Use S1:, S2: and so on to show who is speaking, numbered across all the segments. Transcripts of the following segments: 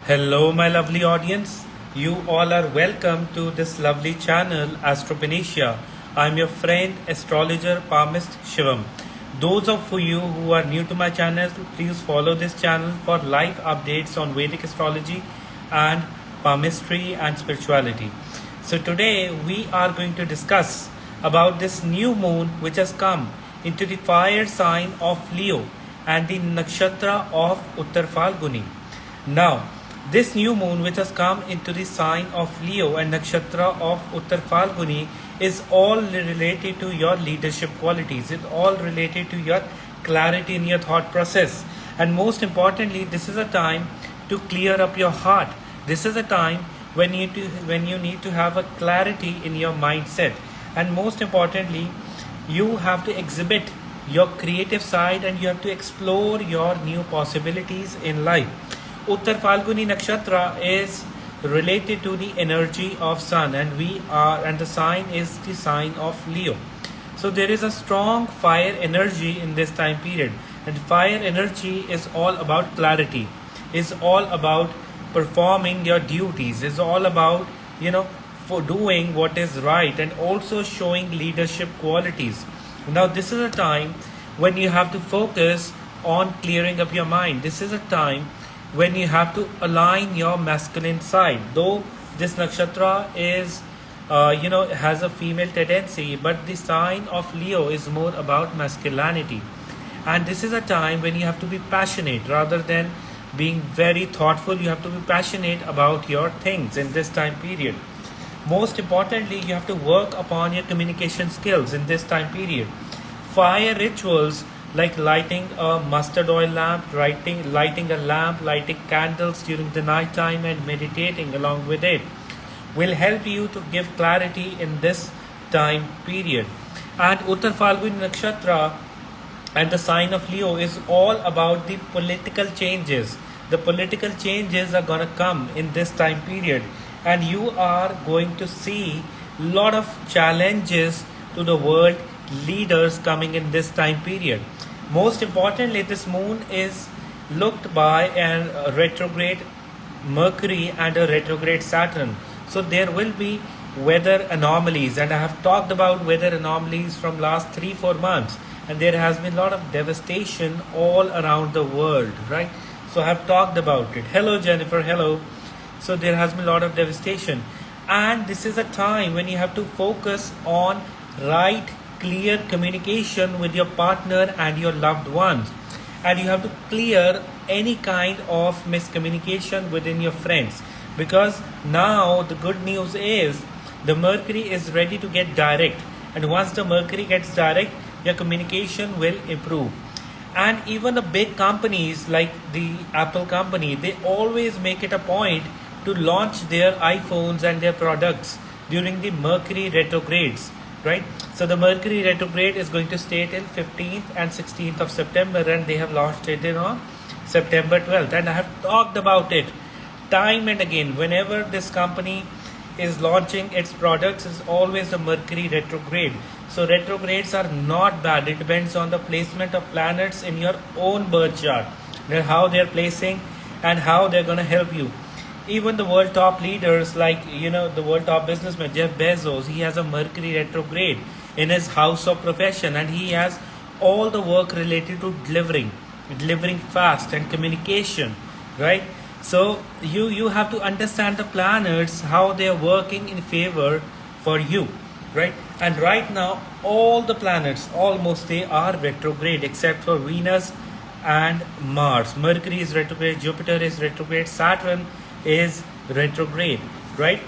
S1: Hello, my lovely audience. You all are welcome to this lovely channel, Astropenetia. I'm your friend, astrologer, palmist Shivam. Those of you who are new to my channel, please follow this channel for live updates on Vedic astrology and palmistry and spirituality. So today we are going to discuss about this new moon which has come into the fire sign of Leo and the nakshatra of Uttara Phalguni. Now, this new moon which has come into the sign of Leo and nakshatra of Uttara Phalguni is all related to your leadership qualities. It's all related to your clarity in your thought process. And most importantly, this is a time to clear up your heart. This is a time when you need to have a clarity in your mindset. And most importantly, you have to exhibit your creative side and you have to explore your new possibilities in life. Uttara Phalguni Nakshatra is related to the energy of sun and the sign is the sign of Leo. So there is a strong fire energy in this time period, and fire energy is all about clarity, is all about performing your duties, is all about for doing what is right and also showing leadership qualities. Now this is a time when you have to focus on clearing up your mind. This is a time when you have to align your masculine side. Though this nakshatra is has a female tendency, but the sign of Leo is more about masculinity. And this is a time when you have to be passionate rather than being very thoughtful. You have to be passionate about your things in this time period. Most importantly, you have to work upon your communication skills in this time period. Fire rituals like lighting a mustard oil lamp, lighting a lamp, lighting candles during the night time and meditating along with it will help you to give clarity in this time period. And Uttara Phalguni Nakshatra and the sign of Leo is all about the political changes. The political changes are going to come in this time period, and you are going to see a lot of challenges to the world leaders coming in this time period. Most importantly, this moon is looked by a retrograde Mercury and a retrograde Saturn. So there will be weather anomalies, and I have talked about weather anomalies from last 3-4 months, and there has been a lot of devastation all around the world, right? So I have talked about it. Hello Jennifer, hello. So there has been a lot of devastation, and this is a time when you have to focus on right clear communication with your partner and your loved ones, and you have to clear any kind of miscommunication within your friends, because now the good news is the Mercury is ready to get direct, and once the Mercury gets direct, your communication will improve. And even the big companies like the Apple company, they always make it a point to launch their iPhones and their products during the Mercury retrogrades, right? So the Mercury retrograde is going to stay till 15th and 16th of September, and they have launched it on September 12th. And I have talked about it time and again. Whenever this company is launching its products, is always the Mercury retrograde. So retrogrades are not bad. It depends on the placement of planets in your own birth chart, how they're placing and how they're going to help you. Even the world top leaders like the world top businessman Jeff Bezos, he has a Mercury retrograde in his house of profession, and he has all the work related to delivering fast and communication, right? So you have to understand the planets, how they are working in favor for you, right? And right now all the planets almost they are retrograde except for Venus and Mars. Mercury is retrograde, Jupiter is retrograde, Saturn is retrograde, right?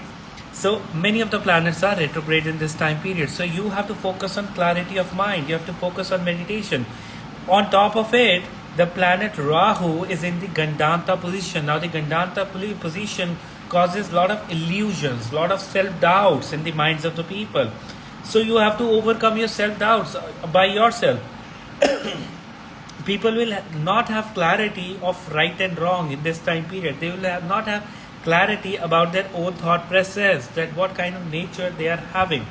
S1: So many of the planets are retrograde in this time period. So you have to focus on clarity of mind. You have to focus on meditation. On top of it, the planet Rahu is in the Gandanta position. Now the Gandanta position causes a lot of illusions, a lot of self-doubts in the minds of the people. So you have to overcome your self-doubts by yourself. People will not have clarity of right and wrong in this time period. They will not have clarity about their own thought process, that what kind of nature they are having.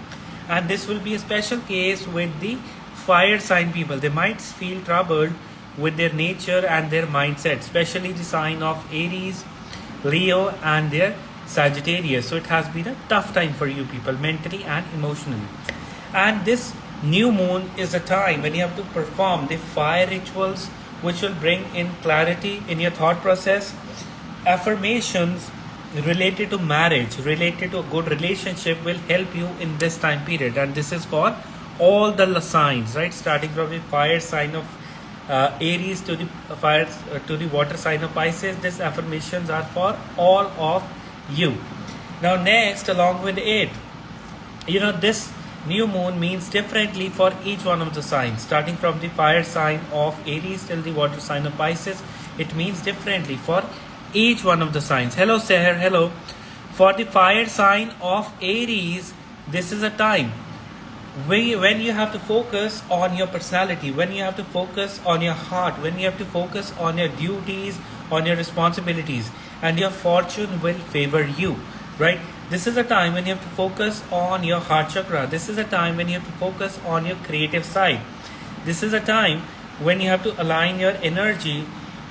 S1: And this will be a special case with the fire sign people. They might feel troubled with their nature and their mindset, especially the sign of Aries, Leo, and their Sagittarius. So it has been a tough time for you people, mentally and emotionally. And this new moon is a time when you have to perform the fire rituals, which will bring in clarity in your thought process. Affirmations related to marriage, related to a good relationship, will help you in this time period. And this is for all the signs, right? Starting from the fire sign of Aries to the fire to the water sign of Pisces. These affirmations are for all of you. Now next, along with it, this new moon means differently for each one of the signs. Starting from the fire sign of Aries till the water sign of Pisces, it means differently for each one of the signs. Hello Seher, hello. For the fire sign of Aries, this is a time when you have to focus on your personality, when you have to focus on your heart, when you have to focus on your duties, on your responsibilities, and your fortune will favor you, right? This is a time when you have to focus on your heart chakra. This is a time when you have to focus on your creative side. This is a time when you have to align your energy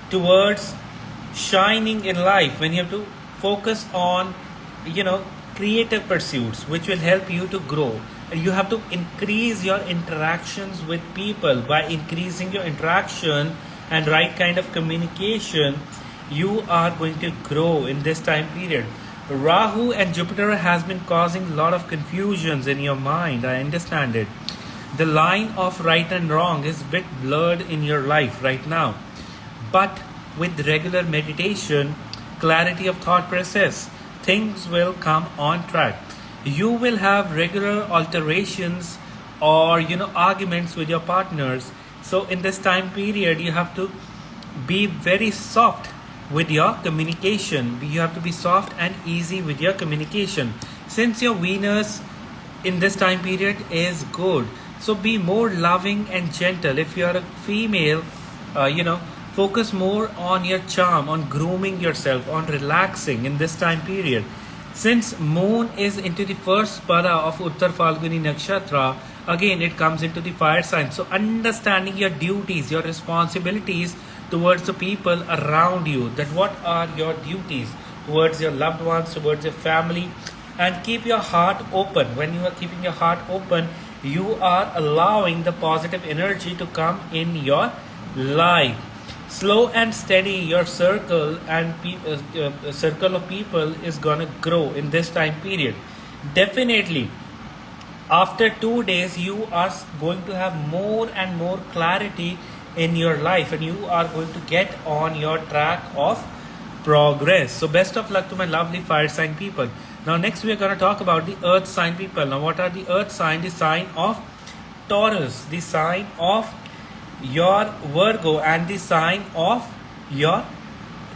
S1: towards shining in life, when you have to focus on creative pursuits, which will help you to grow. You have to increase your interactions with people. By increasing your interaction and right kind of communication, you are going to grow in this time period. Rahu and Jupiter has been causing a lot of confusions in your mind. I understand it. The line of right and wrong is a bit blurred in your life right now. But with regular meditation, clarity of thought process, things will come on track. You will have regular alterations or arguments with your partners. So in this time period, you have to be very soft with your communication. You have to be soft and easy with your communication. Since your Venus in this time period is good, so be more loving and gentle. If you are a female, focus more on your charm, on grooming yourself, on relaxing in this time period. Since moon is into the first pada of Uttara Phalguni Nakshatra, again it comes into the fire sign. So understanding your duties, your responsibilities towards the people around you, that what are your duties towards your loved ones, towards your family, and keep your heart open. When you are keeping your heart open, you are allowing the positive energy to come in your life. Slow and steady, your circle and circle of people is gonna grow in this time period. Definitely, after 2 days, you are going to have more and more clarity in your life, and you are going to get on your track of progress. So best of luck to my lovely fire sign people. Now next we are going to talk about the earth sign people. Now what are the earth sign? The sign of Taurus, the sign of your Virgo, and the sign of your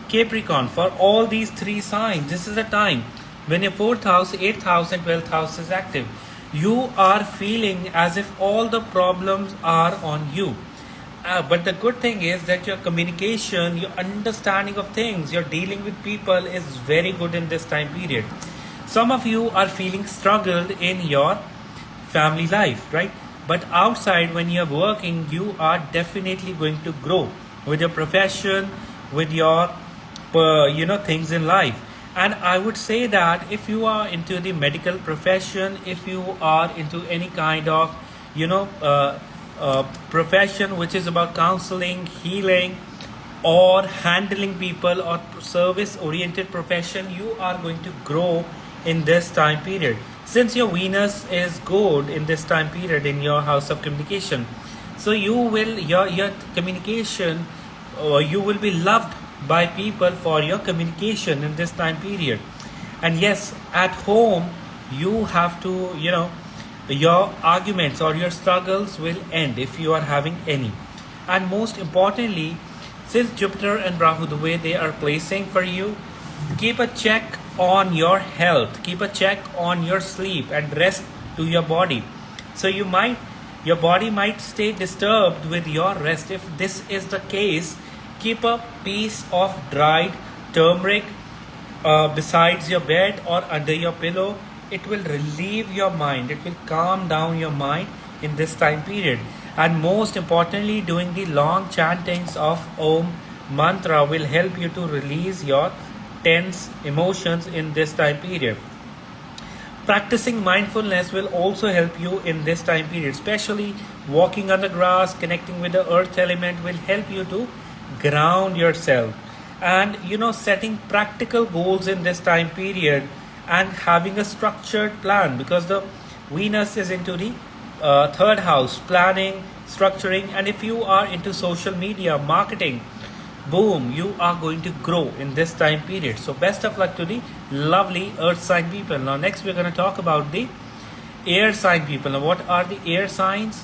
S1: Capricorn. For all these three signs, this is a time when your 4th house, 8th house and 12th house is active. You are feeling as if all the problems are on you. But the good thing is that your communication, your understanding of things, your dealing with people is very good in this time period. Some of you are feeling struggled in your family life, right? But outside, when you are working, you are definitely going to grow with your profession, with your things in life. And I would say that if you are into the medical profession, if you are into any kind of profession which is about counseling, healing, or handling people, or service oriented profession, you are going to grow in this time period. Since your Venus is good in this time period in your house of communication, so you will your communication, you will be loved by people for your communication in this time period. And yes, at home you have to your arguments or your struggles will end if you are having any. And most importantly, since Jupiter and Rahu, the way they are placing for you, keep a check on your health, keep a check on your sleep and rest to your body. So your body might stay disturbed with your rest. If this is the case, keep a piece of dried turmeric besides your bed or under your pillow. It will relieve your mind, it will calm down your mind in this time period. And most importantly, doing the long chantings of Om mantra will help you to release your tense emotions in this time period. Practicing mindfulness will also help you in this time period, especially walking on the grass, connecting with the earth element will help you to ground yourself. And setting practical goals in this time period and having a structured plan, because the Venus is into the third house, planning, structuring, and if you are into social media marketing, boom, you are going to grow in this time period. So best of luck to the lovely earth sign people. Now next we're going to talk about the air sign people. Now what are the air signs?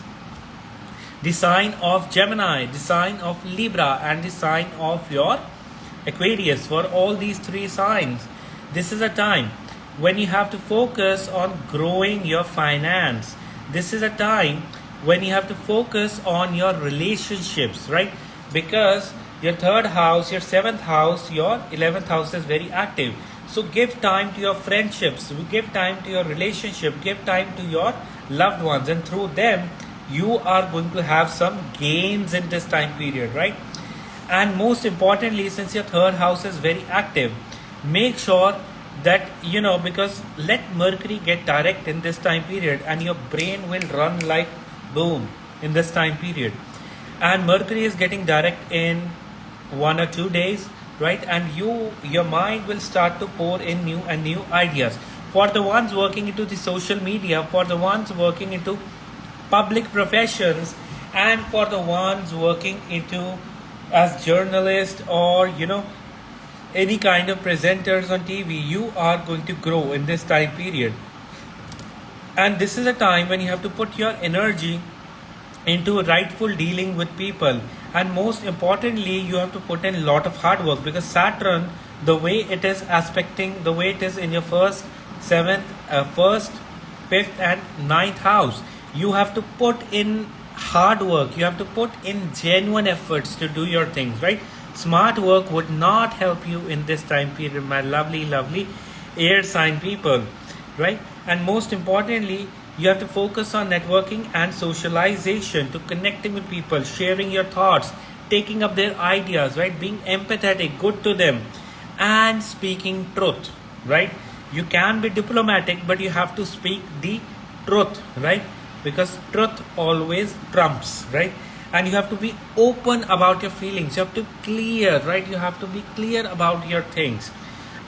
S1: The sign of Gemini, the sign of Libra, and the sign of your Aquarius. For all these three signs, this is a time when you have to focus on growing your finance. This is a time when you have to focus on your relationships, right? Because your third house, your seventh house, your 11th house is very active. So give time to your friendships, give time to your relationship, give time to your loved ones, and through them you are going to have some gains in this time period, right? And most importantly, since your third house is very active, make sure that because let Mercury get direct in this time period and your brain will run like boom in this time period. And Mercury is getting direct in 1 or 2 days, right? And your mind will start to pour in new ideas. For the ones working into the social media, for the ones working into public professions, and for the ones working into as journalists or any kind of presenters on TV, you are going to grow in this time period. And this is a time when you have to put your energy into rightful dealing with people, and most importantly you have to put in a lot of hard work, because Saturn, the way it is aspecting, the way it is in your first, fifth and ninth house, you have to put in hard work, you have to put in genuine efforts to do your things, right? Smart work would not help you in this time period, my lovely air sign people, right? And most importantly, you have to focus on networking and socialization, to connecting with people, sharing your thoughts, taking up their ideas, right? Being empathetic, good to them, and speaking truth, right? You can be diplomatic, but you have to speak the truth, right? Because truth always trumps, right? And you have to be open about your feelings. You have to clear, right? You have to be clear about your things.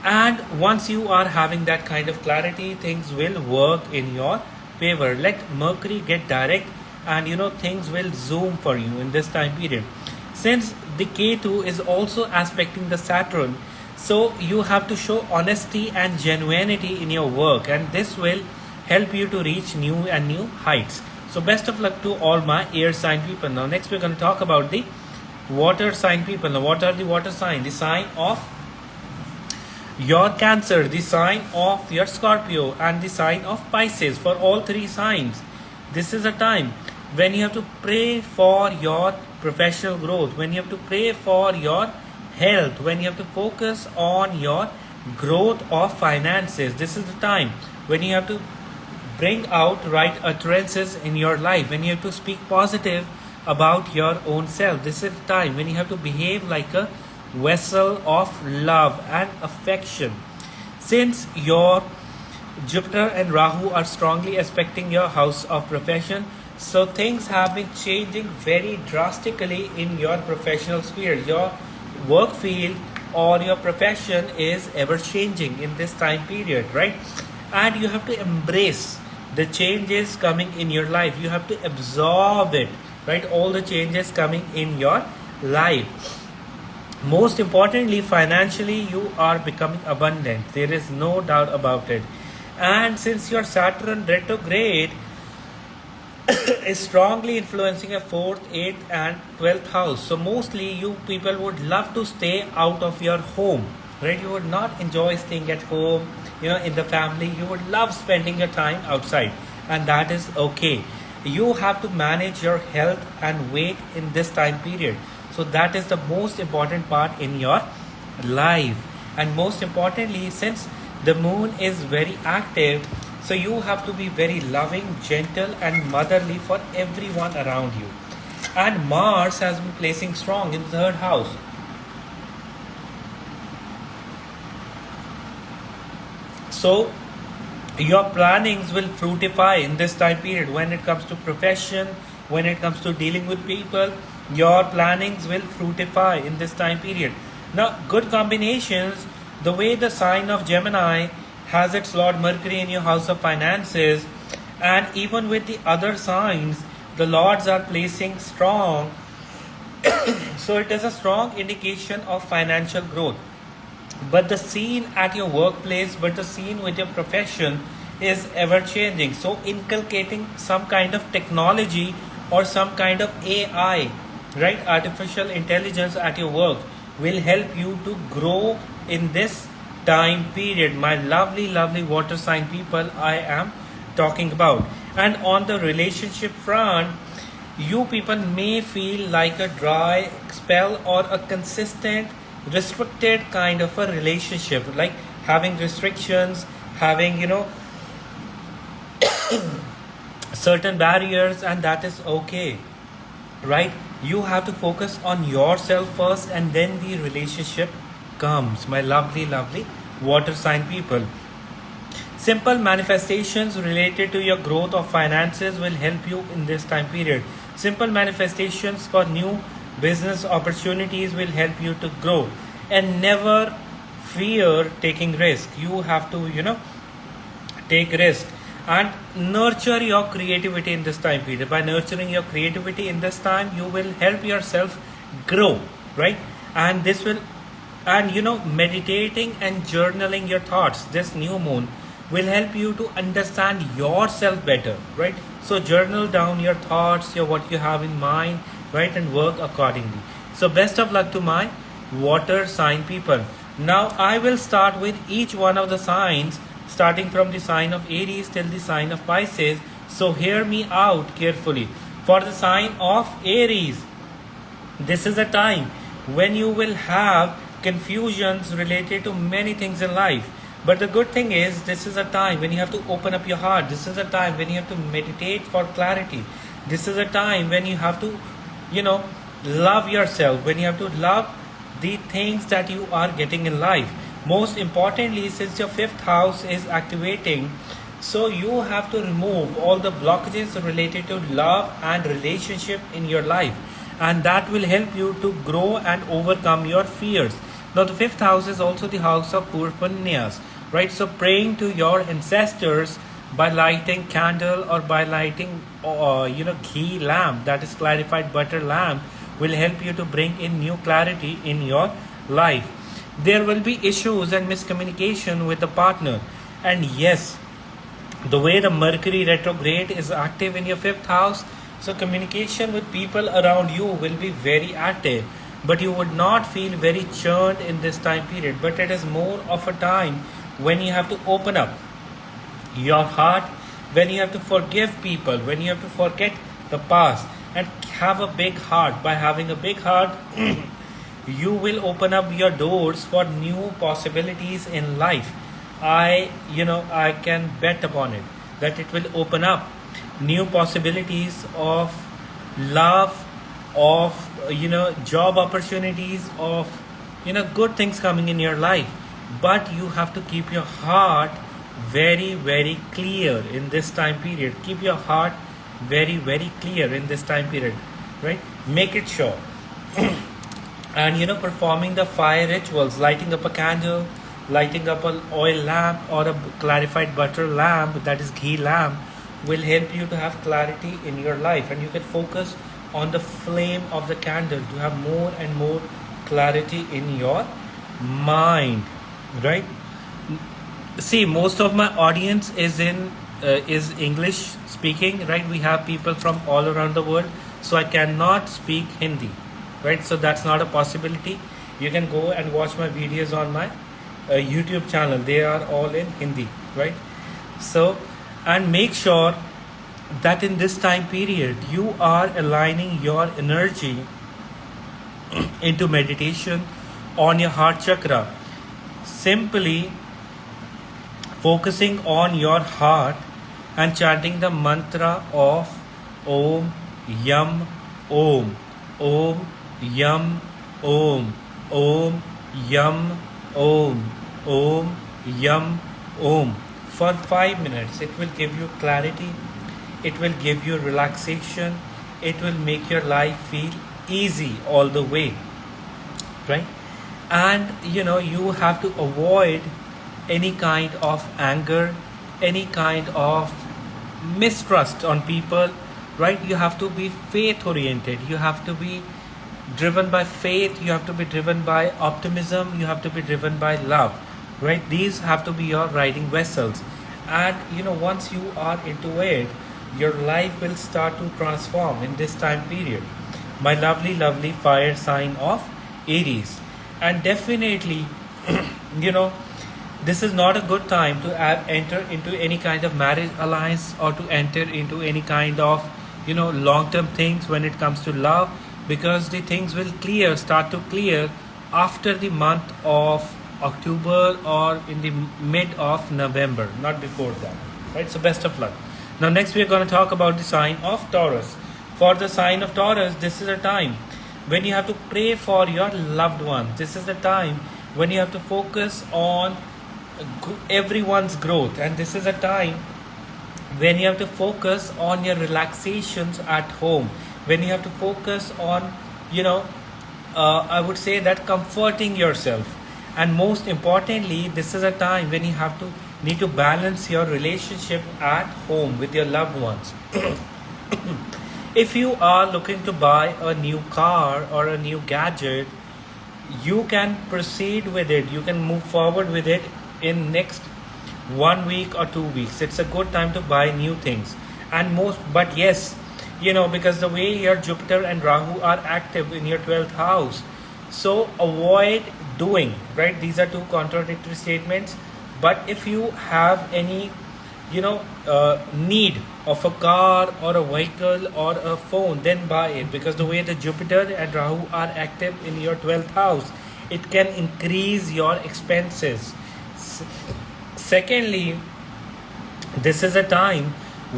S1: And once you are having that kind of clarity, things will work in your favor. Let Mercury get direct and things will zoom for you in this time period. Since the Ketu is also aspecting the Saturn, so you have to show honesty and genuinity in your work, and this will help you to reach new heights. So best of luck to all my air sign people. Now next we're going to talk about the water sign people. Now what are the water sign? The sign of your Cancer, the sign of your Scorpio, and the sign of Pisces. For all three signs, this is a time when you have to pray for your professional growth, when you have to pray for your health, when you have to focus on your growth of finances. This is the time when you have to bring out right utterances in your life, when you have to speak positive about your own self. This is the time when you have to behave like a vessel of love and affection. Since your Jupiter and Rahu are strongly aspecting your house of profession, so things have been changing very drastically in your professional sphere. Your work field or your profession is ever changing in this time period, right? And you have to embrace the changes coming in your life. You have to absorb it, right? All the changes coming in your life. Most importantly, financially, you are becoming abundant. There is no doubt about it. And since your Saturn retrograde is strongly influencing a 4th, 8th and 12th house, so mostly you people would love to stay out of your home, right? You would not enjoy staying at home, in the family. You would love spending your time outside, and that is okay. You have to manage your health and weight in this time period. So that is the most important part in your life. And most importantly, since the moon is very active, so you have to be very loving, gentle and motherly for everyone around you. And Mars has been placing strong in the third house. So your plannings will fructify in this time period. When it comes to profession, when it comes to dealing with people, your plannings will fructify in this time period. Now, good combinations, the way the sign of Gemini has its Lord Mercury in your house of finances, and even with the other signs, the lords are placing strong. So it is a strong indication of financial growth. But the scene at your workplace, but the scene with your profession is ever changing. So inculcating some kind of technology or some kind of AI, right, artificial intelligence at your work will help you to grow in this time period. My lovely water sign people I am talking about. And on the relationship front, you people may feel like a dry spell or a consistent restricted kind of a relationship, like having restrictions, having certain barriers, and that is okay, right? You have to focus on yourself first, and then the relationship comes. My lovely water sign people, simple manifestations related to your growth of finances will help you in this time period. Simple manifestations for new business opportunities will help you to grow. And never fear taking risk. You have to take risk and nurture your creativity in this time period. By nurturing your creativity in this time, you will help yourself grow, right? And this will, and meditating and journaling your thoughts this new moon will help you to understand yourself better, right? So journal down your thoughts, what you have in mind, right, and work accordingly. So best of luck to my water sign people. Now I will start with each one of the signs, starting from the sign of Aries till the sign of Pisces. So hear me out carefully. For the sign of Aries, this is a time when you will have confusions related to many things in life. But the good thing is, this is a time when you have to open up your heart. This is a time when you have to meditate for clarity. This is a time when you have to, love yourself, when you have to love the things that you are getting in life. Most importantly, since your fifth house is activating, so you have to remove all the blockages related to love and relationship in your life, and that will help you to grow and overcome your fears. Now the fifth house is also the house of poor punyas, right? So praying to your ancestors by lighting candle or by lighting ghee lamp, that is clarified butter lamp, will help you to bring in new clarity in your life. There will be issues and miscommunication with the partner. And yes, the way the Mercury retrograde is active in your fifth house, so communication with people around you will be very active. But you would not feel very churned in this time period. But it is more of a time when you have to open up your heart, when you have to forgive people, when you have to forget the past and have a big heart. By having a big heart, you will open up your doors for new possibilities in life. I can bet upon it that it will open up new possibilities of love, of job opportunities, of good things coming in your life. But you have to keep your heart very clear in this time period. Keep your heart very clear in this time period, right? Make it sure. And performing the fire rituals, lighting up a candle, lighting up an oil lamp or a clarified butter lamp, that is ghee lamp, will help you to have clarity in your life, and you can focus on the flame of the candle to have more and more clarity in your mind, right? See, most of my audience is English speaking, right? We have people from all around the world, so I cannot speak Hindi, right? So that's not a possibility. You can go and watch my videos on my YouTube channel. They are all in Hindi, right? So, and make sure that in this time period you are aligning your energy into meditation on your heart chakra, simply focusing on your heart and chanting the mantra of Om Yam Om, Om Yam Om, Om Yam Om, Om Yam Om for 5 minutes. It will give you clarity, it will give you relaxation, it will make your life feel easy all the way, right? And you have to avoid any kind of anger, any kind of mistrust on people, right? You have to be faith oriented, you have to be driven by faith, you have to be driven by optimism, you have to be driven by love, right? These have to be your riding vessels. And once you are into it, your life will start to transform in this time period, my lovely fire sign of Aries. And definitely this is not a good time to enter into any kind of marriage alliance, or to enter into any kind of long-term things when it comes to love, because the things will start to clear after the month of October or in the mid of November, not before that, right? So best of luck. Now next we are going to talk about the sign of Taurus. For the sign of Taurus, this is a time when you have to pray for your loved ones. This is the time when you have to focus on everyone's growth, and this is a time when you have to focus on your relaxations at home, when you have to focus on I would say that comforting yourself. And most importantly, this is a time when you need to balance your relationship at home with your loved ones. If you are looking to buy a new car or a new gadget, you can proceed with it, you can move forward with it in next 1 week or 2 weeks. It's a good time to buy new things. But yes, because the way your Jupiter and Rahu are active in your 12th house, so avoid doing, right? These are two contradictory statements. But if you have any need of a car or a vehicle or a phone, then buy it, because the way the Jupiter and Rahu are active in your 12th house, it can increase your expenses. Secondly, this is a time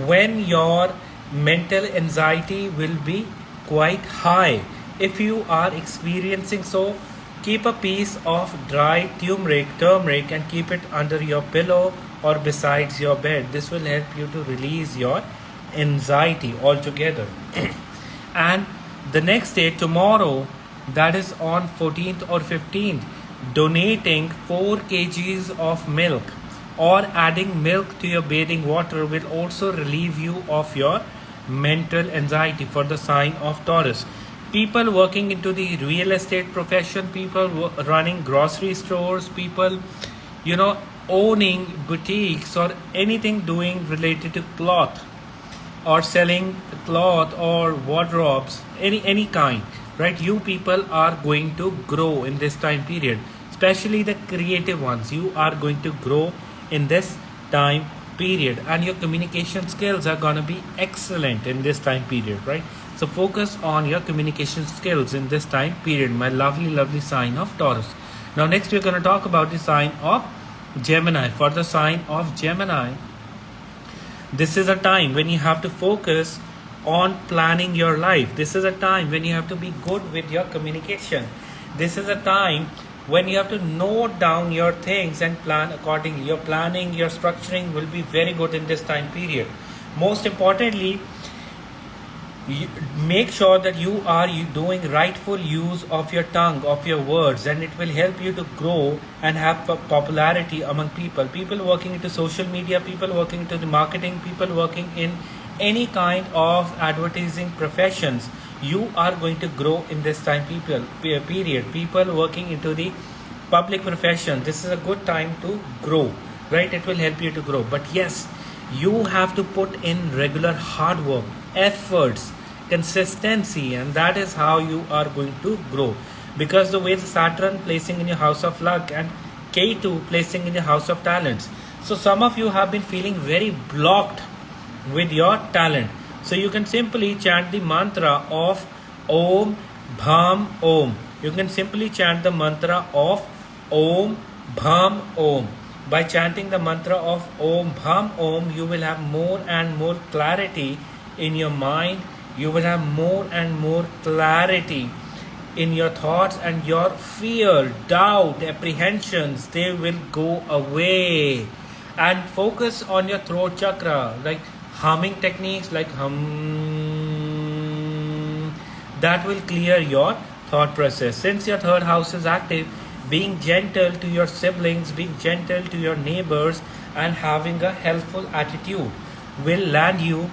S1: when your mental anxiety will be quite high. If you are experiencing so, keep a piece of dry turmeric and keep it under your pillow or besides your bed. This will help you to release your anxiety altogether. And the next day, tomorrow, that is on 14th or 15th, donating 4 kgs of milk or adding milk to your bathing water will also relieve you of your mental anxiety for the sign of Taurus. People working into the real estate profession, people running grocery stores, people owning boutiques or anything doing related to cloth or selling cloth or wardrobes, any kind, right? You people are going to grow in this time period, especially the creative ones. You are going to grow in this time period, and your communication skills are going to be excellent in this time period, right? So focus on your communication skills in this time period, my lovely sign of Taurus. Now next we're going to talk about the sign of Gemini. For the sign of Gemini, this is a time when you have to focus on planning your life. This is a time when you have to be good with your communication. This is a time when you have to note down your things and plan accordingly. Your planning, your structuring will be very good in this time period. Most importantly, make sure that you are doing rightful use of your tongue, of your words, and it will help you to grow and have popularity among people working into social media, people working into the marketing, people working in any kind of advertising professions. You are going to grow in this time period. People working into the public profession, this is a good time to grow, right? It will help you to grow. But yes, you have to put in regular hard work, efforts, consistency, and that is how you are going to grow. Because the way the Saturn placing in your house of luck and Ketu placing in your house of talents, so some of you have been feeling very blocked with your talent. So you can simply chant the mantra of Om Bham Om. You can simply chant the mantra of Om Bham Om. By chanting the mantra of Om Bham Om, you will have more and more clarity in your mind. You will have more and more clarity in your thoughts, and your fear, doubt, apprehensions, they will go away. and focus on your throat chakra, like humming techniques like hum, that will clear your thought process. Since your third house is active, being gentle to your siblings, being gentle to your neighbors, and having a helpful attitude will land you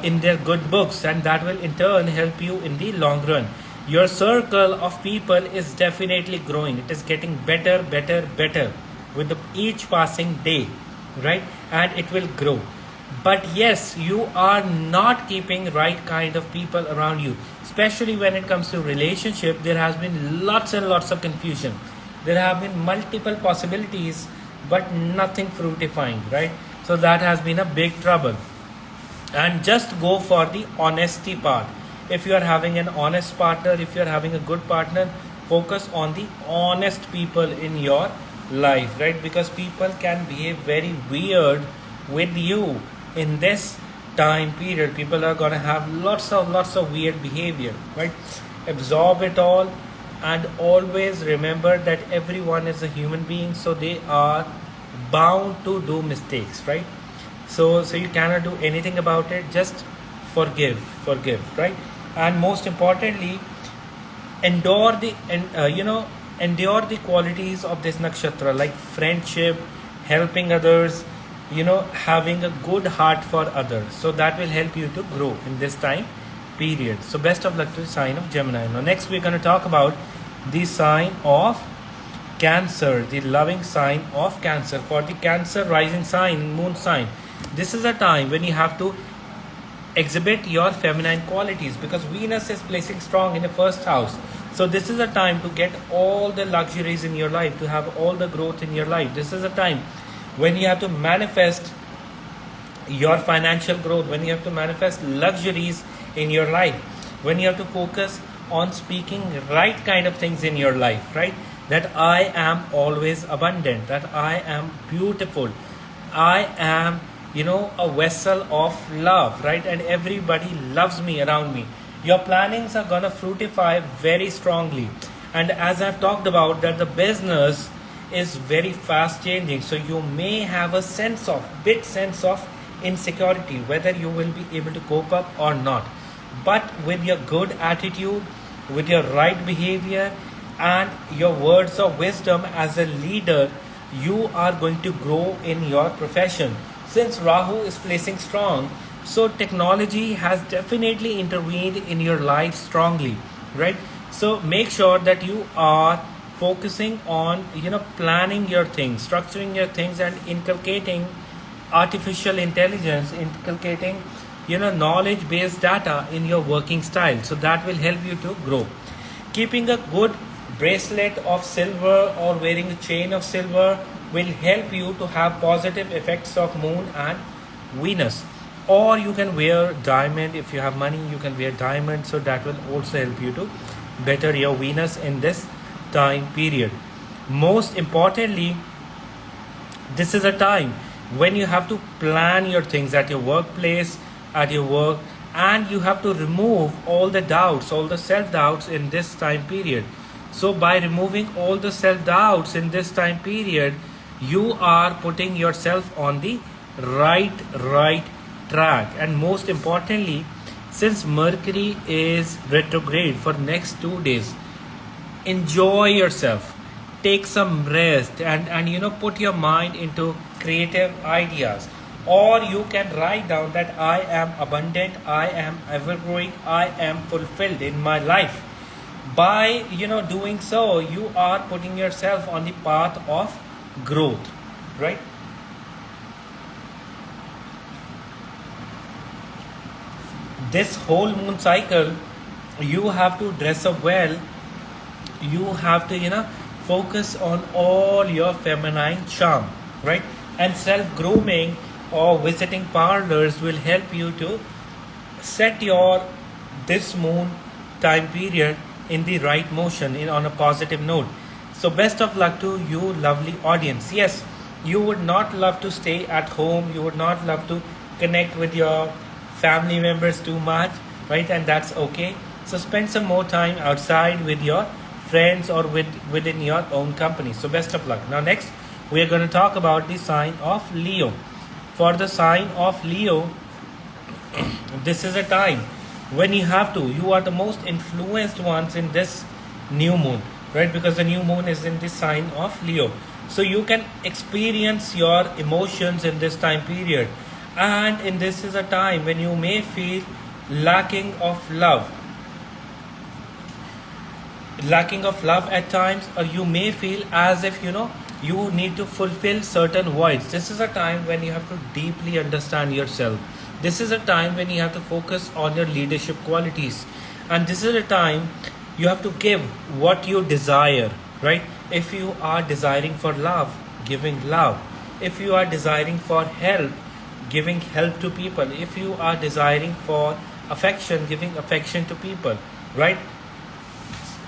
S1: in their good books, and that will in turn help you in the long run. Your circle of people is definitely growing. It is getting better, better, better with each passing day, right? And it will grow. But yes, you are not keeping right kind of people around you, especially when it comes to relationship. There has been lots and lots of confusion. There have been multiple possibilities, but nothing fructifying, right? So that has been a big trouble. And just go for the honesty part. If you are having an honest partner, if you are having a good partner, focus on the honest people in your life, right? Because people can behave very weird with you in this time period. People are gonna have lots of weird behavior, right? Absorb it all, and always remember that everyone is a human being, so they are bound to do mistakes, right? So you cannot do anything about it. Just forgive, right? And most importantly, endure the qualities of this nakshatra, like friendship, helping others, having a good heart for others. So that will help you to grow in this time period. So best of luck to the sign of Gemini. Now next we're going to talk about the sign of Cancer, the loving sign of Cancer. For the Cancer rising sign, moon sign, this is a time when you have to exhibit your feminine qualities, because Venus is placing strong in the first house. So this is a time to get all the luxuries in your life, to have all the growth in your life. This is a time when you have to manifest your financial growth, when you have to manifest luxuries in your life, when you have to focus on speaking right kind of things in your life, right? That I am always abundant, that I am beautiful, I am a vessel of love, right? And everybody loves me around me. Your plannings are gonna fructify very strongly. And as I've talked about, that the business is very fast changing, so you may have a bit sense of insecurity whether you will be able to cope up or not. But with your good attitude, with your right behavior, and your words of wisdom as a leader, you are going to grow in your profession. Since Rahu is placing strong, so technology has definitely intervened in your life strongly, right? So make sure that you are focusing on planning your things, structuring your things, and inculcating artificial intelligence, inculcating knowledge based data in your working style. So that will help you to grow. Keeping a good bracelet of silver or wearing a chain of silver will help you to have positive effects of moon and Venus. Or you can wear diamond. If you have money, you can wear diamond, so that will also help you to better your Venus in this time period. Most importantly, this is a time when you have to plan your things at your workplace, at your work, and you have to remove all the doubts, all the self-doubts in this time period. So by removing all the self-doubts in this time period, you are putting yourself on the right track. And most importantly, since Mercury is retrograde for next 2 days, enjoy yourself, take some rest, and put your mind into creative ideas. Or you can write down that I am abundant, I am ever growing, I am fulfilled in my life. By doing so, you are putting yourself on the path of growth, right? This whole moon cycle, you have to dress up well. You have to focus on all your feminine charm, right? And self-grooming or visiting parlors will help you to set your this moon time period in the right motion, on a positive note. So best of luck to you, lovely audience. Yes, you would not love to stay at home, you would not love to connect with your family members too much, right? And that's okay. So spend some more time outside with your friends or within your own company. So best of luck. Now next, we are going to talk about the sign of Leo. For the sign of Leo, this is a time when you are the most influenced ones in this new moon, right? Because the new moon is in the sign of Leo. So you can experience your emotions in this time period. And in this is a time when you may feel lacking of love at times, or you may feel as if you need to fulfill certain voids. This is a time when you have to deeply understand yourself. This is a time when you have to focus on your leadership qualities, and this is a time you have to give what you desire, right? If you are desiring for love, giving love. If you are desiring for help, giving help to people. If you are desiring for affection, giving affection to people, right?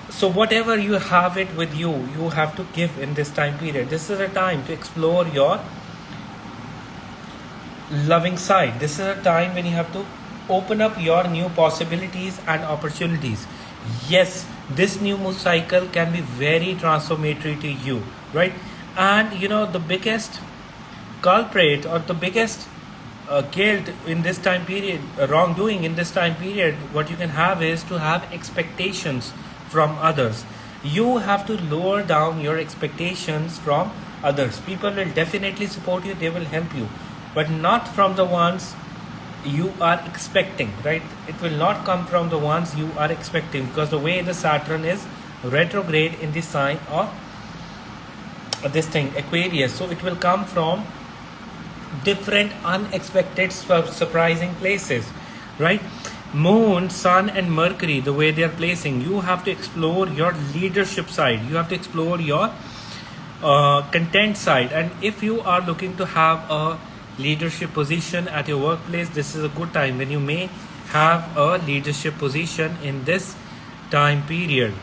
S1: So whatever you have it with you, you have to give in this time period. This is a time to explore your loving side. This is a time when you have to open up your new possibilities and opportunities. Yes, this new moon cycle can be very transformatory to you, right? And the biggest culprit, or the biggest guilt in this time period, wrongdoing in this time period, what you can have is to have expectations from others. You have to lower down your expectations from others. People will definitely support you, they will help you, but not from the ones you are expecting, right? It will not come from the ones you are expecting, because the way the Saturn is retrograde in the sign of this thing, Aquarius. So it will come from different unexpected surprising places, right? Moon, Sun and Mercury, the way they are placing, you have to explore your leadership side. You have to explore your content side. And if you are looking to have a leadership position at your workplace, this is a good time when you may have a leadership position in this time period,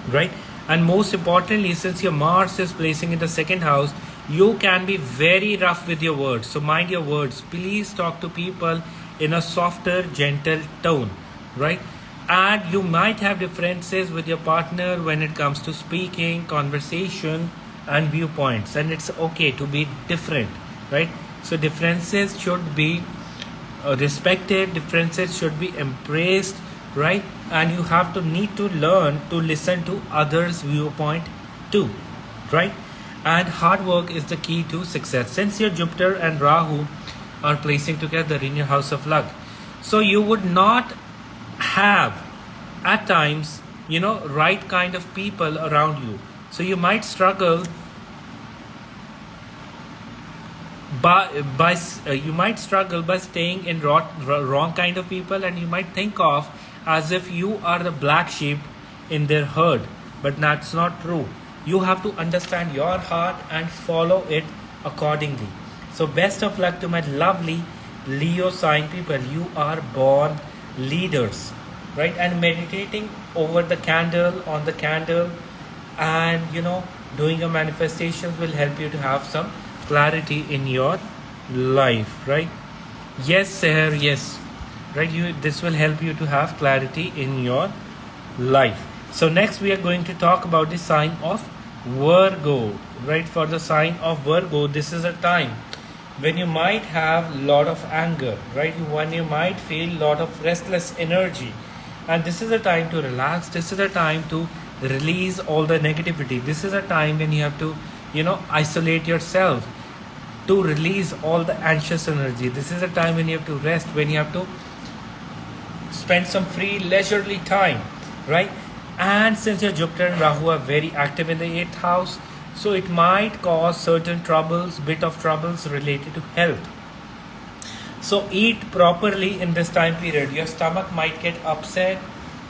S1: right? And most importantly, since your Mars is placing in the second house, you can be very rough with your words. So mind your words. Please talk to people in a softer, gentle tone, right? And you might have differences with your partner when it comes to speaking, conversation and viewpoints, and it's okay to be different, right? So differences should be respected, differences should be embraced, right? And you have to need to learn to listen to others' viewpoint too, right? And hard work is the key to success. Since your Jupiter and Rahu are placing together in your house of luck, so you would not have at times right kind of people around you. So you might struggle by staying in wrong kind of people, and you might think of as if you are the black sheep in their herd, but that's not true. You have to understand your heart and follow it accordingly. So best of luck to my lovely Leo sign people. You are born leaders, right? And meditating over the candle, on the candle, and doing your manifestations will help you to have some clarity in your life, right? Yes, sir, yes, right? This will help you to have clarity in your life. So next we are going to talk about the sign of Virgo, right? For the sign of Virgo, this is a time when you might have a lot of anger, right? When you might feel a lot of restless energy, and this is a time to relax. This is a time to release all the negativity. This is a time when you have to isolate yourself, to release all the anxious energy. This is a time when you have to rest, when you have to spend some free leisurely time, right? And since your Jupiter and Rahu are very active in the 8th house, so it might cause certain bit of troubles related to health. So eat properly in this time period. Your stomach might get upset,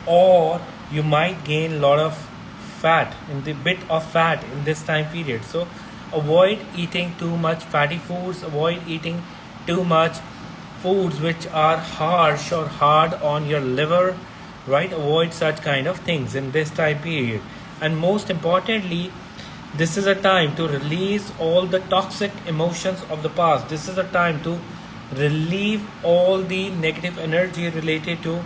S1: or you might gain a lot of bit of fat in this time period. So avoid eating too much fatty foods, avoid eating too much foods which are harsh or hard on your liver, right? Avoid such kind of things in this time period. And most importantly, this is a time to release all the toxic emotions of the past. This is a time to relieve all the negative energy related to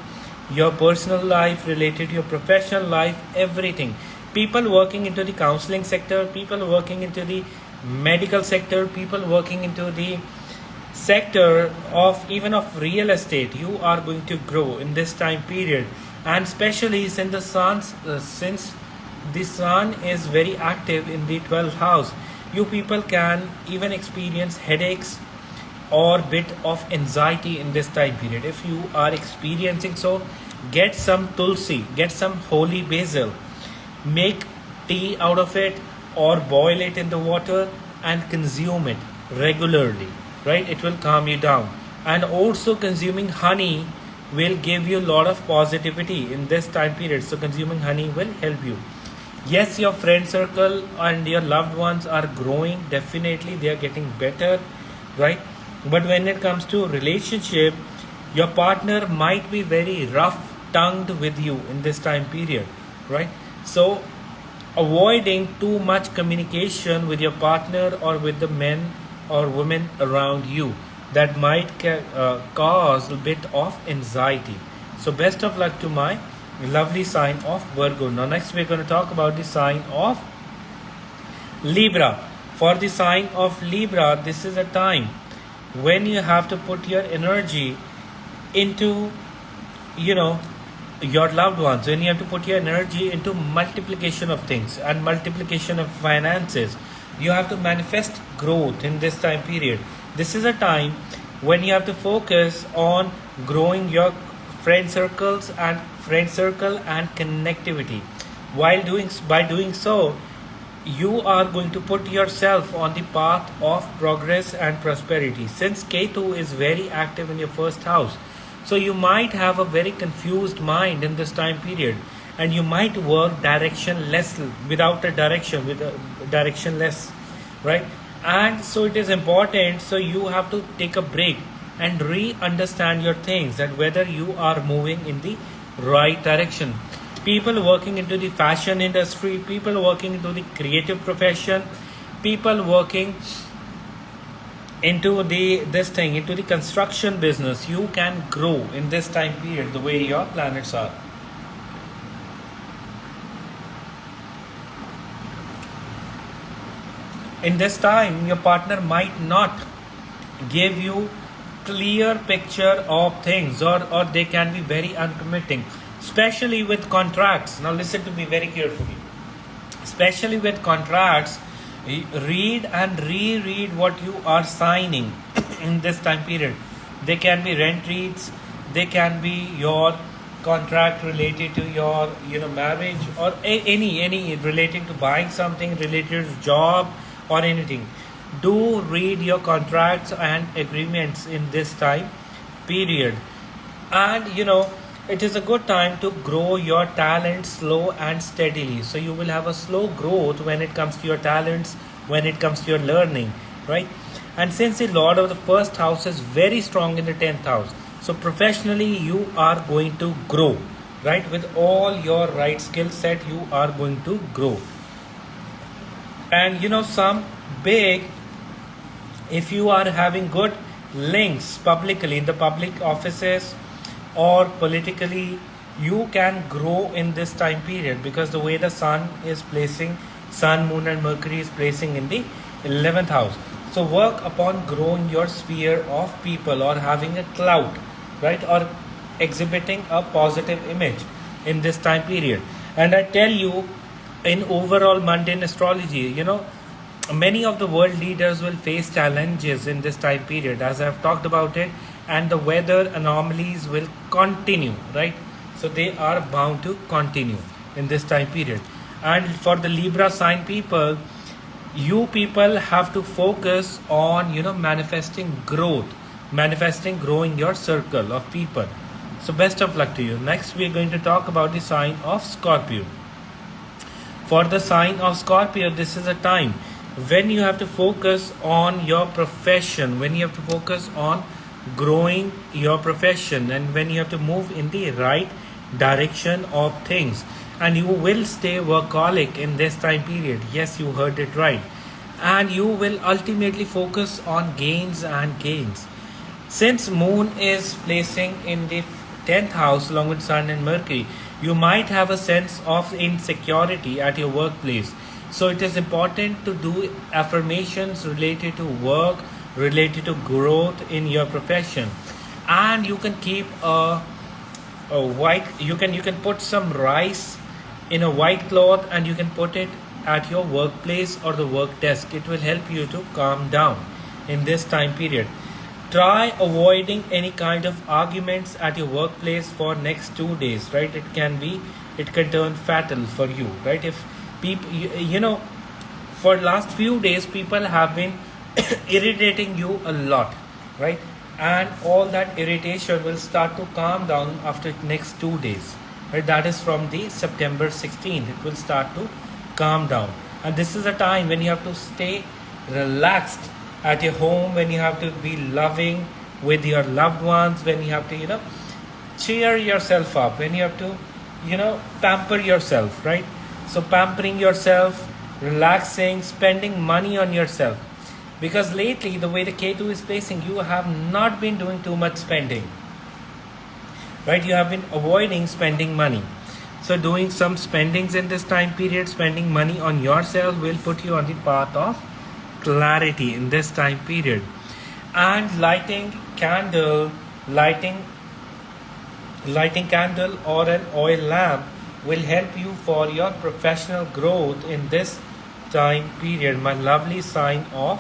S1: your personal life, related to your professional life, everything. People working into the counseling sector, people working into the medical sector, people working into the sector of even of real estate, you are going to grow in this time period. And especially since the sun is very active in the 12th house, you people can even experience headaches or bit of anxiety in this time period. If you are experiencing so, get some tulsi, get some holy basil, make tea out of it or boil it in the water and consume it regularly, right? It will calm you down. And also consuming honey will give you a lot of positivity in this time period. So consuming honey will help you. Yes, your friend circle and your loved ones are growing. Definitely they are getting better, right? But when it comes to relationship, your partner might be very rough tongued with you in this time period, right? So avoiding too much communication with your partner or with the men or women around you, that might cause a bit of anxiety. So best of luck to my lovely sign of Virgo. Now next we're going to talk about the sign of Libra. For the sign of Libra, this is a time when you have to put your energy into, your loved ones, when you have to put your energy into multiplication of things and multiplication of finances. You have to manifest growth in this time period. This is a time when you have to focus on growing your friend circle and connectivity. By doing so, you are going to put yourself on the path of progress and prosperity. Since Ketu is very active in your first house, so you might have a very confused mind in this time period, and you might work directionless, right? And so it is important, so you have to take a break and re-understand your things, that whether you are moving in the right direction. People working into the fashion industry, people working into the creative profession, people working into the construction business, you can grow in this time period the way your planets are. In this time, your partner might not give you clear picture of things, or they can be very uncommitting, especially with contracts. Now listen to me very carefully. Especially with contracts, read and reread what you are signing in this time period. They can be rent reads, they can be your contract related to your marriage, or any relating to buying something, related to job or anything. Do read your contracts and agreements in this time period. And it is a good time to grow your talents slow and steadily. So you will have a slow growth when it comes to your talents, when it comes to your learning, right? And since the Lord of the first house is very strong in the 10th house, so professionally you are going to grow, right? With all your right skill set, you are going to grow. And some big, if you are having good links publicly in the public offices or politically, you can grow in this time period, because the way the sun, moon and Mercury is placing in the 11th house. So work upon growing your sphere of people, or having a clout, right? Or exhibiting a positive image in this time period. And I tell you, in overall mundane astrology, many of the world leaders will face challenges in this time period, as I have talked about it, and the weather anomalies will continue, right? So they are bound to continue in this time period. And for the Libra sign people, you people have to focus on manifesting growing your circle of people. So best of luck to you. Next we are going to talk about the sign of Scorpio. For the sign of Scorpio, this is a time when you have to focus on your profession, when you have to focus on growing your profession, and when you have to move in the right direction of things. And you will stay workaholic in this time period. Yes, you heard it right. And you will ultimately focus on gains and gains. Since moon is placing in the 10th house along with sun and Mercury, You might have a sense of insecurity at your workplace. So it is important to do affirmations related to work, related to growth in your profession. And you can keep a white, you can put some rice in a white cloth and you can put it at your workplace or the work desk. It will help you to calm down in this time period. Try avoiding any kind of arguments at your workplace for next 2 days, right? It can turn fatal for you, right? If people, for last few days people have been irritating you a lot, right? And all that irritation will start to calm down after next 2 days, right? That is from the September 16th. It will start to calm down, and this is a time when you have to stay relaxed at your home, when you have to be loving with your loved ones, when you have to cheer yourself up, when you have to pamper yourself, right? So pampering yourself, relaxing, spending money on yourself, because lately the way the Ketu is placing, you have not been doing too much spending, right? You have been avoiding spending money. So doing some spendings in this time period, spending money on yourself, will put you on the path of clarity in this time period. And lighting candle or an oil lamp will help you for your professional growth in this time period. My lovely sign of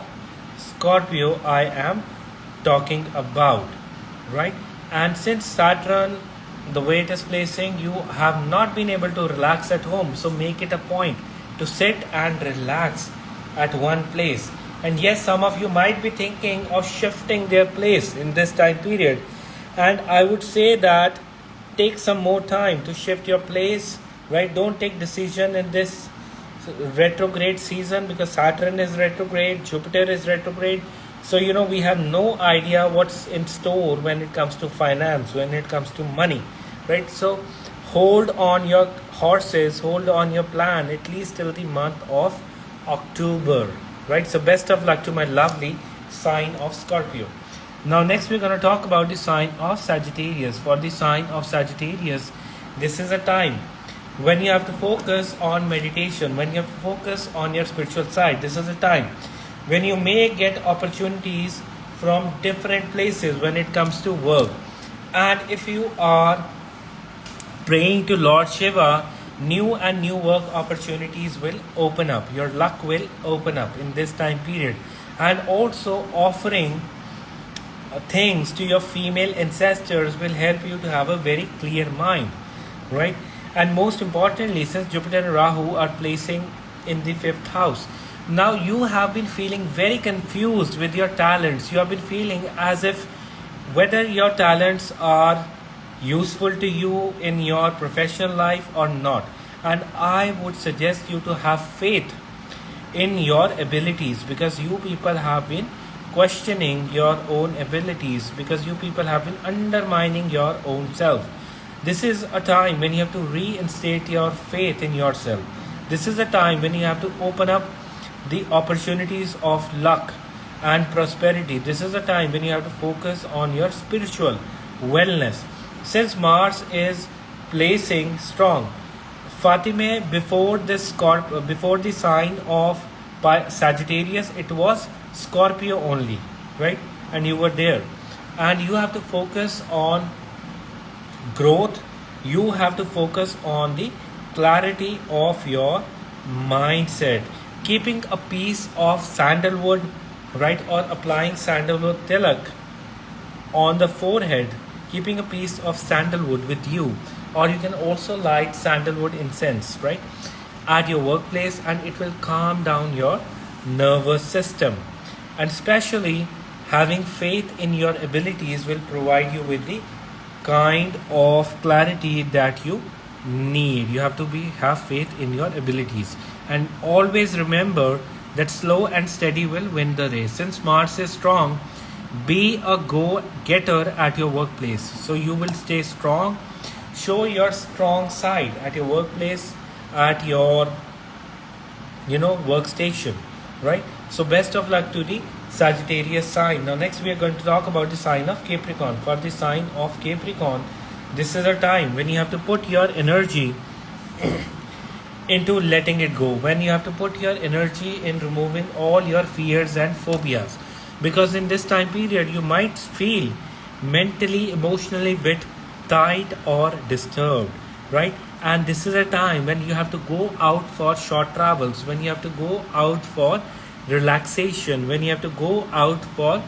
S1: Scorpio I am talking about, right? And since Saturn, the way it is placing, you have not been able to relax at home. So make it a point to sit and relax at one place. And yes, some of you might be thinking of shifting their place in this time period. And I would say that take some more time to shift your place, right? Don't take decision in this retrograde season, because Saturn is retrograde, Jupiter is retrograde. So we have no idea what's in store when it comes to finance, when it comes to money, right? So hold on your horses, hold on your plan at least till the month of October, right? So best of luck to my lovely sign of Scorpio. Now next we're going to talk about the sign of Sagittarius. For the sign of Sagittarius, this is a time when you have to focus on meditation, when you have to focus on your spiritual side. This is a time when you may get opportunities from different places when it comes to work. And if you are praying to Lord Shiva, new work opportunities will open up. Your luck will open up in this time period. And also offering things to your female ancestors will help you to have a very clear mind, right? And most importantly, since Jupiter and Rahu are placing in the 5th house, now you have been feeling very confused with your talents. You have been feeling as if whether your talents are useful to you in your professional life or not. And I would suggest you to have faith in your abilities, because you people have been questioning your own abilities, because you people have been undermining your own self. This is a time when you have to reinstate your faith in yourself. This is a time when you have to open up the opportunities of luck and prosperity. This is a time when you have to focus on your spiritual wellness. Since Mars is placing strong, Fatime, before the sign of Sagittarius, it was Scorpio only, right? And you were there. And you have to focus on growth. You have to focus on the clarity of your mindset. Keeping a piece of sandalwood, right, or applying sandalwood tilak on the forehead, keeping a piece of sandalwood with you, or you can also light sandalwood incense, right, at your workplace, and it will calm down your nervous system. And especially having faith in your abilities will provide you with the kind of clarity that you need. You have to have faith in your abilities, and always remember that slow and steady will win the race. Since Mars is strong, be a go-getter at your workplace. So you will stay strong. Show your strong side at your workplace, at your workstation, right? So best of luck to the Sagittarius sign. Now next we are going to talk about the sign of Capricorn. For the sign of Capricorn, This is a time when you have to put your energy into letting it go, when you have to put your energy in removing all your fears and phobias, because in this time period you might feel mentally, emotionally bit tight or disturbed, right? And this is a time when you have to go out for short travels, when you have to go out for relaxation, when you have to go out for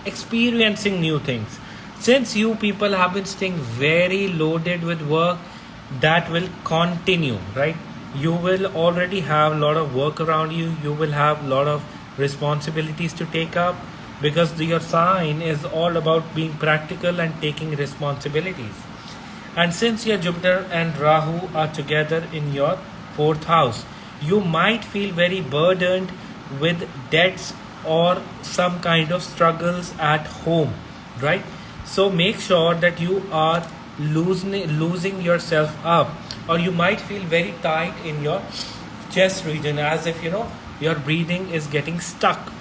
S1: experiencing new things. Since you people have been staying very loaded with work, that will continue, right? You will already have a lot of work around you, you will have a lot of responsibilities to take up, because your sign is all about being practical and taking responsibilities. And since your Jupiter and Rahu are together in your fourth house, you might feel very burdened with debts or some kind of struggles at home, right? So make sure that you are losing yourself up, or you might feel very tight in your chest region, as if your breathing is getting stuck.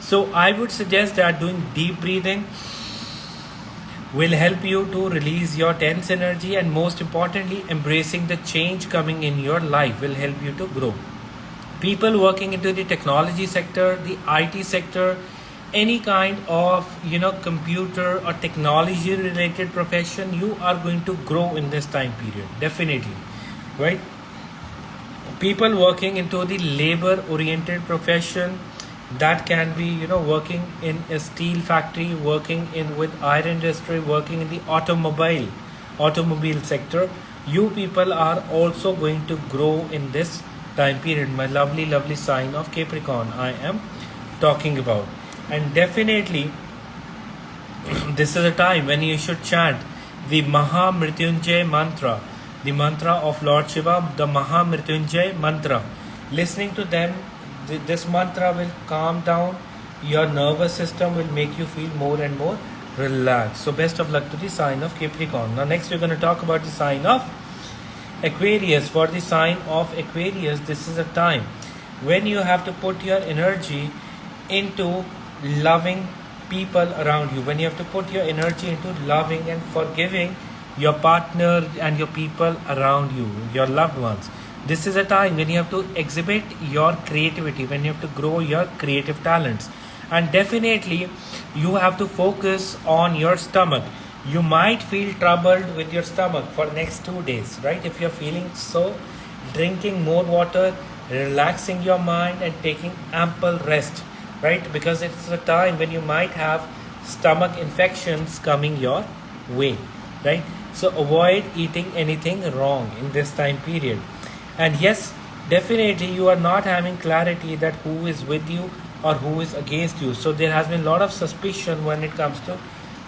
S1: So I would suggest that doing deep breathing will help you to release your tense energy, and most importantly, embracing the change coming in your life will help you to grow. People working into the technology sector, the IT sector, any kind of computer or technology related profession, you are going to grow in this time period, definitely, right? People working into the labor oriented profession, that can be working in a steel factory, working in with iron industry, working in the automobile sector, you people are also going to grow in this time period. My lovely sign of Capricorn I am talking about. And definitely this is a time when you should chant the Maha Mrityunjay mantra, the mantra of Lord Shiva, the Maha Mrityunjay mantra. Listening to them, this mantra will calm down your nervous system, will make you feel more and more relaxed. So best of luck to the sign of Capricorn. Now next we're going to talk about the sign of Aquarius. For the sign of Aquarius, this is a time when you have to put your energy into loving people around you, when you have to put your energy into loving and forgiving your partner and your people around you, your loved ones. This is a time when you have to exhibit your creativity, when you have to grow your creative talents. And definitely you have to focus on your stomach. You might feel troubled with your stomach for next 2 days, right? If you're feeling so, drinking more water, relaxing your mind and taking ample rest, right? Because it's a time when you might have stomach infections coming your way, right? So avoid eating anything wrong in this time period. And yes, definitely you are not having clarity that who is with you or who is against you. So there has been a lot of suspicion when it comes to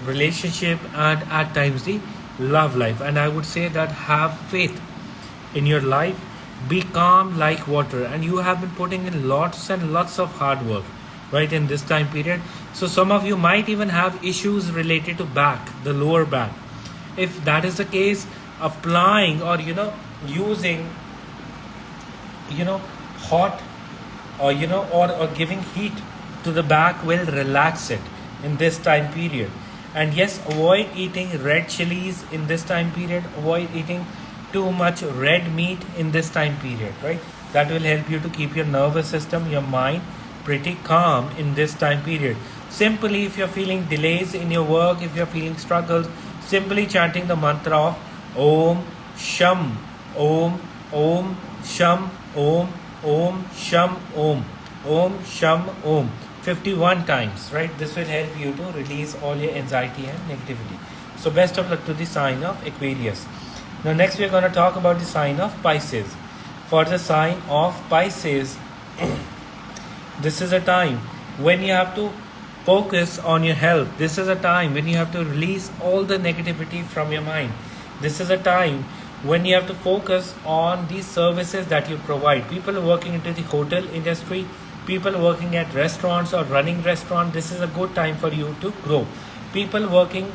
S1: relationship and at times the love life. And I would say that have faith in your life, be calm like water, and you have been putting in lots and lots of hard work, right, in this time period. So some of you might even have issues related to back, the lower back. If that is the case, applying or using hot or or giving heat to the back will relax it in this time period. And yes, avoid eating red chilies in this time period, avoid eating too much red meat in this time period, right? That will help you to keep your nervous system, your mind pretty calm in this time period. Simply, if you're feeling delays in your work, if you're feeling struggles, simply chanting the mantra of Om Sham Om Om Sham Om Om Sham Om Sham Om 51 times, right? This will help you to release all your anxiety and negativity. So best of luck to the sign of Aquarius. Now next we are going to talk about the sign of Pisces. For the sign of Pisces, this is a time when you have to focus on your health. This is a time when you have to release all the negativity from your mind. This is a time when you have to focus on the services that you provide. People working into the hotel industry, people working at restaurants or running restaurants, this is a good time for you to grow. People working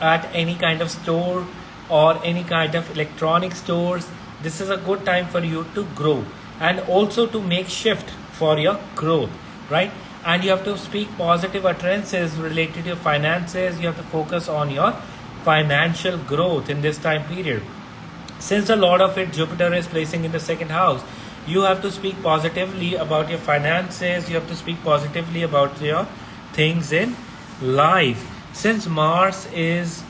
S1: at any kind of store or any kind of electronic stores, this is a good time for you to grow and also to make shift for your growth, right? And you have to speak positive utterances related to your finances. You have to focus on your financial growth in this time period. Since a lot of it Jupiter is placing in the second house, you have to speak positively about your finances, you have to speak positively about your things in life. Since Mars is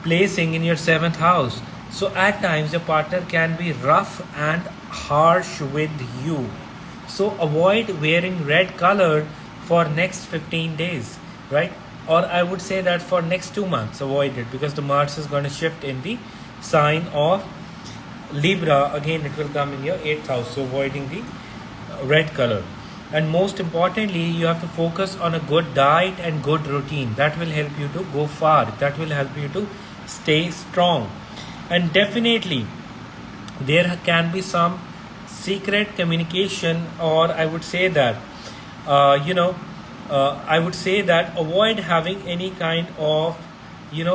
S1: placing in your seventh house, so at times your partner can be rough and harsh with you. So avoid wearing red color for next 15 days, right? Or I would say that for next 2 months, avoid it, because the Mars is going to shift in the sign of Libra. Again, it will come in your 8th house, so avoiding the red color. And most importantly, you have to focus on a good diet and good routine. That will help you to go far. That will help you to stay strong. And definitely, there can be some secret communication, or I would say that, I would say that avoid having any kind of,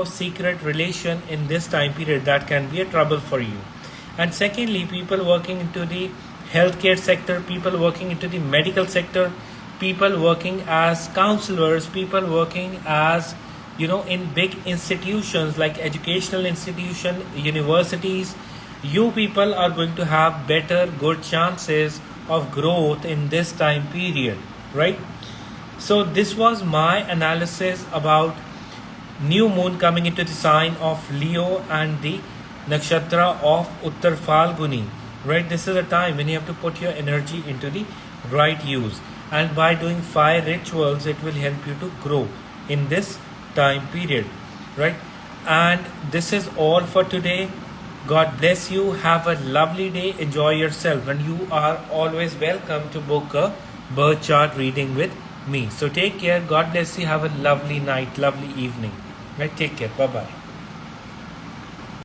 S1: secret relation in this time period. That can be a trouble for you. And secondly, people working into the healthcare sector, people working into the medical sector, people working as counselors, people working as, in big institutions like educational institution, universities, you people are going to have better, good chances of growth in this time period, right? So this was my analysis about new moon coming into the sign of Leo and the nakshatra of Uttara Phalguni, right? This is a time when you have to put your energy into the right use, and by doing fire rituals, it will help you to grow in this time period, right? And this is all for today. God bless you. Have a lovely day. Enjoy yourself, and you are always welcome to book a birth chart reading with me. So take care. God bless you. Have a lovely night, lovely evening. Right? Take care. Bye bye.